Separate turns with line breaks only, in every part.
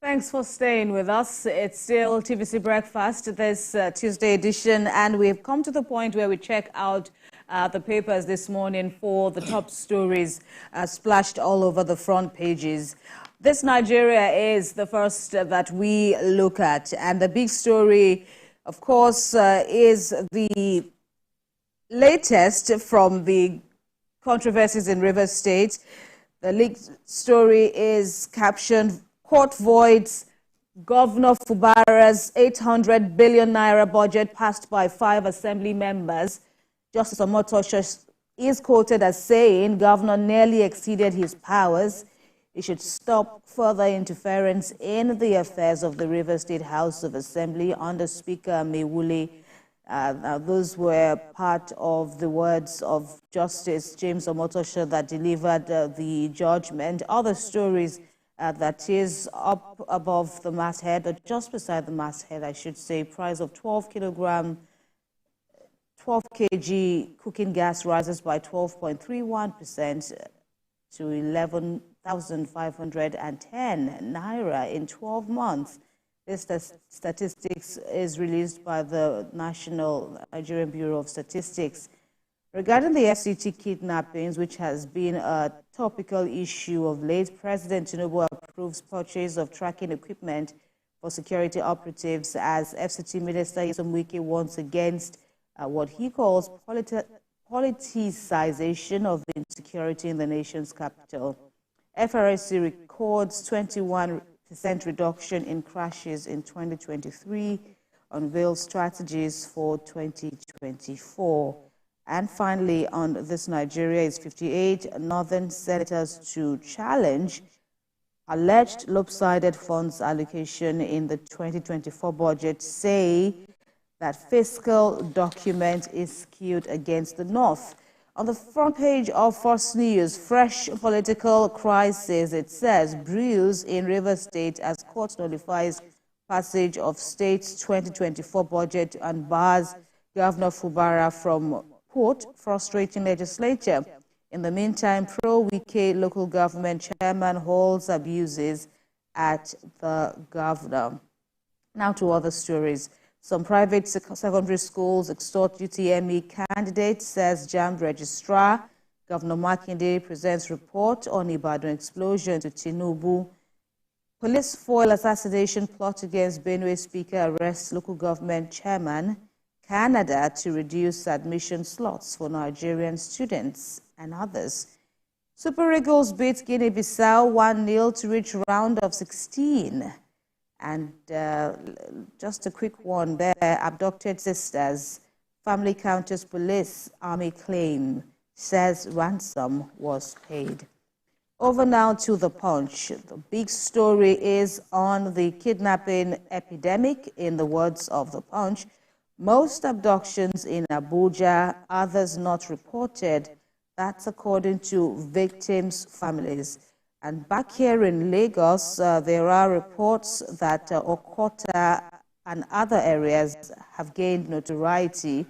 Thanks for staying with us. It's still TVC Breakfast, this Tuesday edition, and we've come to the point where we check out the papers this morning for the top stories splashed all over the front pages. This Nigeria is the first that we look at, and the big story, of course, is the latest from the controversies in Rivers State. The leaked story is captioned, "Court voids Governor Fubara's 800 billion naira budget passed by 5 assembly members." Justice Omotosho is quoted as saying, "Governor nearly exceeded his powers. He should stop further interference in the affairs of the Rivers State House of Assembly" under Speaker Mewule. Those were part of the words of Justice James Omotosho that delivered the judgment. Other stories that is up above the masthead, or just beside the masthead, I should say, price of 12 kg cooking gas rises by 12.31% to 11,510 naira in 12 months. This statistics is released by the National Nigerian Bureau of Statistics. Regarding the FCT kidnappings, which has been a topical issue of late, President Tinubu approves purchase of tracking equipment for security operatives as FCT Minister Nyesom Wike warns against what he calls politicization of insecurity in the nation's capital. FRSC records 21% reduction in crashes in 2023, unveils strategies for 2024. And finally, on this Nigeria is 58 northern senators to challenge alleged lopsided funds allocation in the 2024 budget, say that fiscal document is skewed against the north. On the front page of First News, fresh political crisis, it says, brews in Rivers State as court nullifies passage of state's 2024 budget and bars Governor Fubara from, quote, frustrating legislature. In the meantime, pro-Wike local government chairman holds abuses at the governor. Now to other stories. Some private secondary schools extort UTME candidates, says JAMB registrar. Governor Makinde presents report on Ibadan explosion to Tinubu. Police foil assassination plot against Benue Speaker arrests local government chairman. Canada to reduce admission slots for Nigerian students, and others. Super Eagles beat Guinea-Bissau 1-0 to reach round of 16. And just a quick one there, abducted sisters, family counters police, army claim, says ransom was paid. Over now to the Punch. The big story is on the kidnapping epidemic, in the words of the Punch. Most abductions in Abuja, others not reported. That's according to victims' families. And back here in Lagos, there are reports that Okota and other areas have gained notoriety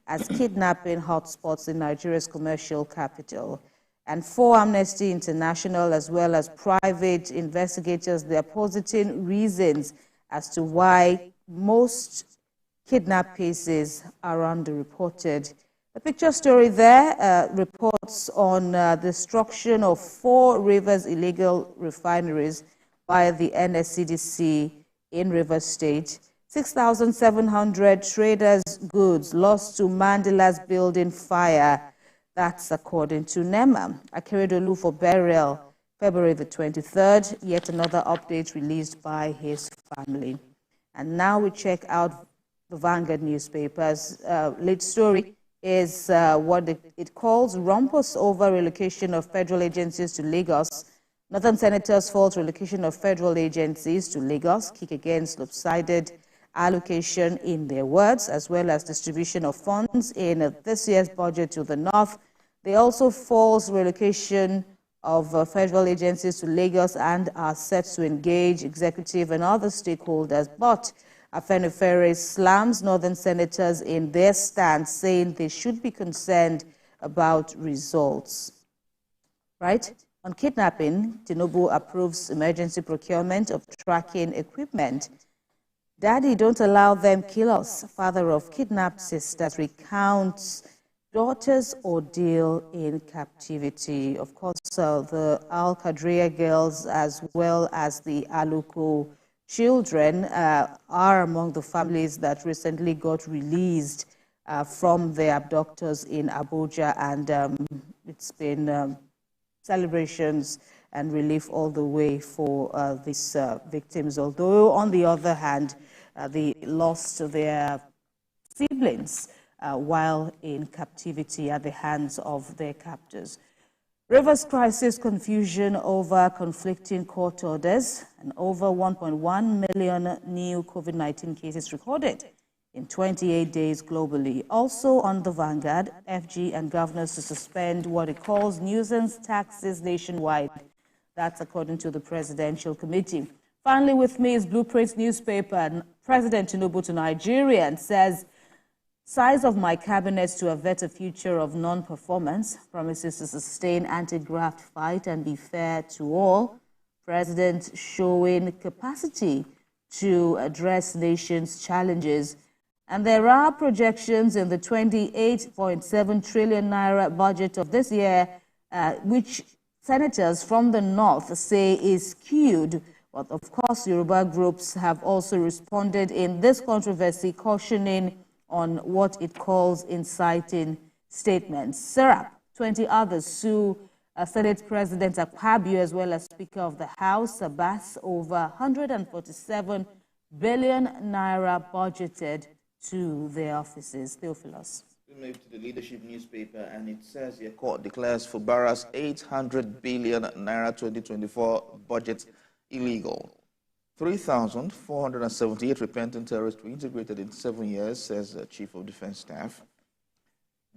as kidnapping hotspots in Nigeria's commercial capital. And for Amnesty International, as well as private investigators, they are positing reasons as to why most kidnap cases are underreported. The picture story there reports on destruction of 4 Rivers illegal refineries by the NSCDC in Rivers State. 6,700 traders' goods lost to Mandela's building fire. That's according to NEMA. Akeredolu for burial, February the 23rd. Yet another update released by his family. And now we check out the Vanguard newspaper's lead story is what it calls rumpus over relocation of federal agencies to Lagos. Northern senators fault relocation of federal agencies to Lagos, kick against lopsided allocation in their words, as well as distribution of funds in this year's budget to the north. They also false relocation of federal agencies to Lagos and are set to engage executive and other stakeholders, but Afenifere slams northern senators in their stance, saying they should be concerned about results. Right? On kidnapping, Tinubu approves emergency procurement of tracking equipment. Daddy, don't allow them kill us. Father of kidnapped sisters recounts daughter's ordeal in captivity. Of course, the Al Qadria girls as well as the Aluko children are among the families that recently got released from their abductors in Abuja, and it's been celebrations and relief all the way for these victims. Although, on the other hand, they lost their siblings while in captivity at the hands of their captors. Rivers crisis, confusion over conflicting court orders, and over 1.1 million new COVID-19 cases recorded in 28 days globally. Also on the Vanguard, FG and governors to suspend what it calls nuisance taxes nationwide. That's according to the Presidential Committee. Finally, with me is Blueprint newspaper. President Tinubu to Nigeria says, size of my cabinet to avert a future of non-performance, promises to sustain anti-graft fight and be fair to all. President showing capacity to address nation's challenges. And there are projections in the 28.7 trillion naira budget of this year, which senators from the north say is skewed. But of course, Yoruba groups have also responded in this controversy, cautioning on what it calls inciting statements. Serap, 20 others sue Senate President Akpabio as well as Speaker of the House, Abbas, over 147 billion naira budgeted to their offices. Theophilus.
We move to the leadership newspaper, and it says the court declares Fubara's 800 billion naira 2024 budget illegal. 3,478 repentant terrorists were integrated in 7 years, says the Chief of Defense Staff.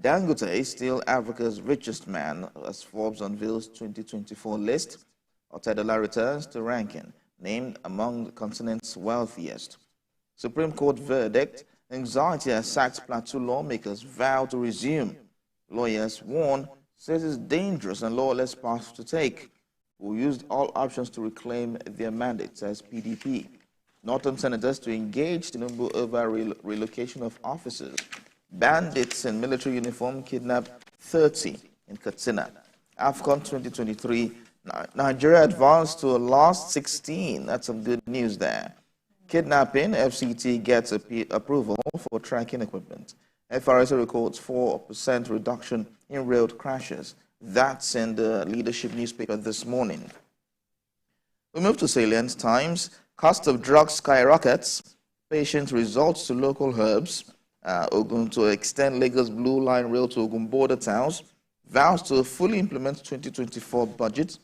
Dangote is still Africa's richest man as Forbes unveils 2024 list. Otedola returns to ranking, named among the continent's wealthiest. Supreme Court verdict, anxiety has sacked Plateau lawmakers, vow to resume. Lawyers warn, says it's dangerous and lawless path to take. Who used all options to reclaim their mandate, says PDP. Northern senators to engage Tinubu over relocation of officers. Bandits in military uniform kidnap 30 in Katsina. AFCON 2023, Nigeria advanced to a last 16. That's some good news there. Kidnapping, FCT gets approval for tracking equipment. FRSA records 4% reduction in road crashes. That's in the leadership newspaper this morning. We move to Salient Times. Cost of drugs skyrockets. Patient results to local herbs. Ogun to extend Lagos Blue Line Rail to Ogun border towns. Vows to fully implement 2024 budget.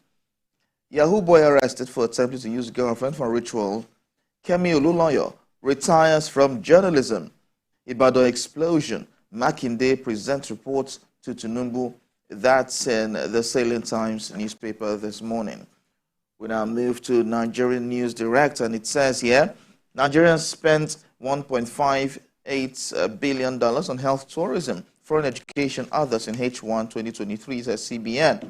Yahoo boy arrested for attempting to use girlfriend for ritual. Kemi Oluloyo retires from journalism. Ibadan explosion. Makinde presents reports to Tinubu. That's in the Salient Times newspaper this morning. We now move to Nigerian News Direct, and it says here, Nigerians spent $1.58 billion on health tourism, foreign education, others in H1 2023, says CBN.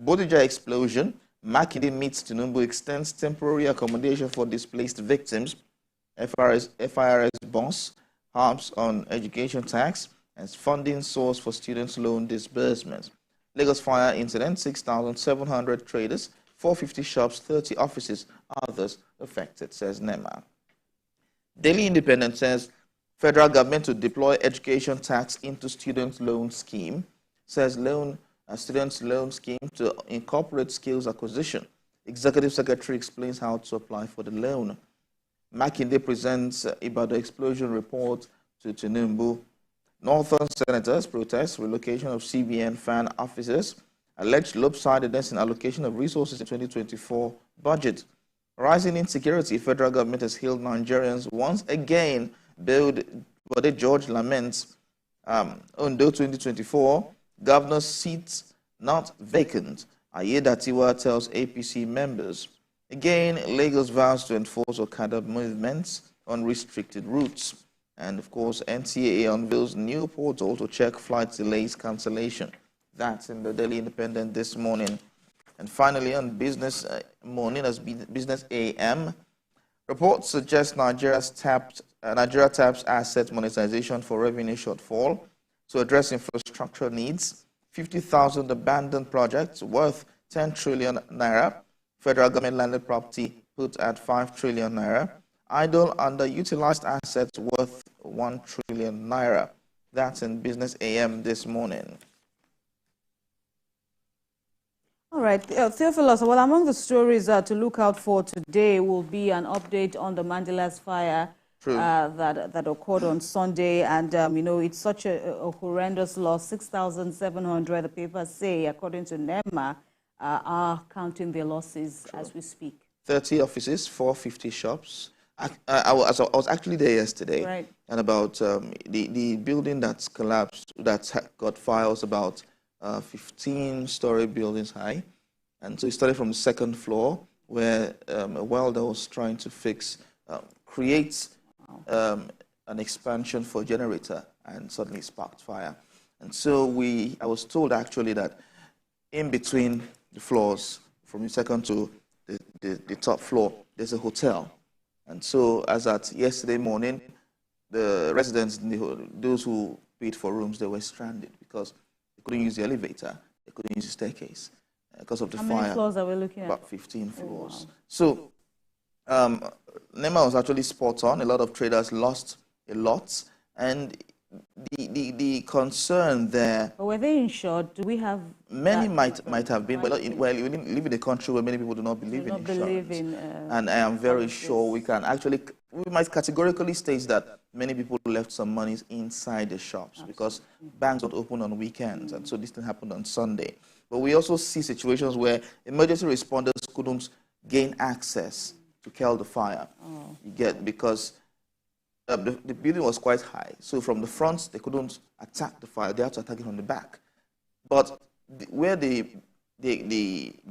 Bodija explosion, Makinde meets Tinubu, extends temporary accommodation for displaced victims. FIRS boss harps on education tax as funding source for students' loan disbursements. Lagos fire incident, 6,700 traders, 450 shops, 30 offices, others affected, says NEMA. Daily Independent says federal government to deploy education tax into student loan scheme, says students loan scheme to incorporate skills acquisition. Executive Secretary explains how to apply for the loan. Makinde presents Ibadan explosion report to Tinubu. Northern senators protest relocation of CBN fan officers. Alleged lopsidedness in allocation of resources in 2024 budget. Rising insecurity, federal government has hailed Nigerians once again. Bode George laments Ondo 2024, governor's seats not vacant. Ayedatiwa tells APC members. Again, Lagos vows to enforce Okada movements on restricted routes. And of course, NCAA unveils new portal to check flight delays cancellation. That's in the Daily Independent this morning. And finally, on Business Morning, as Business AM, reports suggest Nigeria taps asset monetization for revenue shortfall to address infrastructure needs. 50,000 abandoned projects worth 10 trillion naira. Federal government landed property put at 5 trillion naira. Idle underutilized assets worth 1 trillion naira. That's in Business AM this morning.
All right, Theophilus, well, among the stories to look out for today will be an update on the Mandela's fire that occurred on Sunday. And, you know, it's such a horrendous loss. 6,700, the papers say, according to NEMA, are counting their losses as we speak. 30
offices, 450 shops. I was actually there yesterday.
Right.
And about the building that's collapsed, that's got fire, was about 15-story buildings high. And so it started from the second floor where a welder was trying to create an expansion for a generator, and suddenly sparked fire. And so I was told actually that in between the floors, from the second to the top floor, there's a hotel. And so as at yesterday morning, the residents, those who paid for rooms, they were stranded because they couldn't use the elevator, they couldn't use the staircase because of the fire.
How many floors are we looking at?
About 15 floors.
Oh, wow.
So NEMA was actually spot on. A lot of traders lost a lot. And the concern there...
But were they insured? Do we have...
Many might have been, but well, we live in a country where many people do not believe in insurance. And I am very sure we might categorically state that many people left some monies inside the shops because banks don't open on weekends, and so this thing happened on Sunday. But we also see situations where emergency responders couldn't gain access to quell the fire. You get, because the building was quite high, so from the front they couldn't attack the fire; they had to attack it from the back. But where the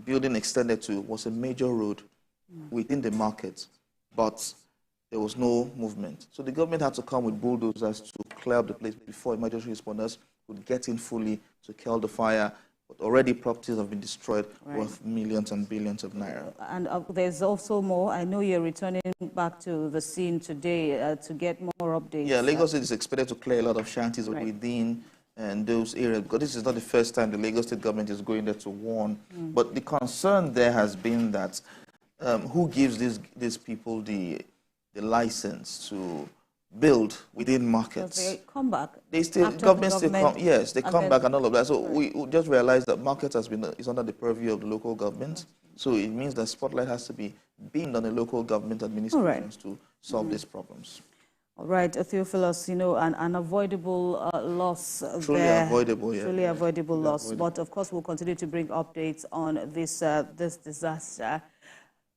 building extended to was a major road within the market, but there was no movement. So the government had to come with bulldozers to clear up the place before emergency responders could get in fully to quell the fire. But already properties have been destroyed worth millions and billions of naira.
And there's also more. I know you're returning back to the scene today to get more updates.
Yeah, Lagos is expected to clear a lot of shanties within and those areas, because this is not the first time the Lagos state government is going there to warn. But the concern there has been that who gives these people the license to build within markets?
They come back.
They still, government still come, yes, they come back and all of that. So we just realized that market is under the purview of the local government. So it means that spotlight has to be beamed on the local government administrations to solve these problems.
All right, Theophilus, you know, an unavoidable loss
Truly
there.
Avoidable, yeah.
Truly avoidable loss. But of course, we'll continue to bring updates on this disaster.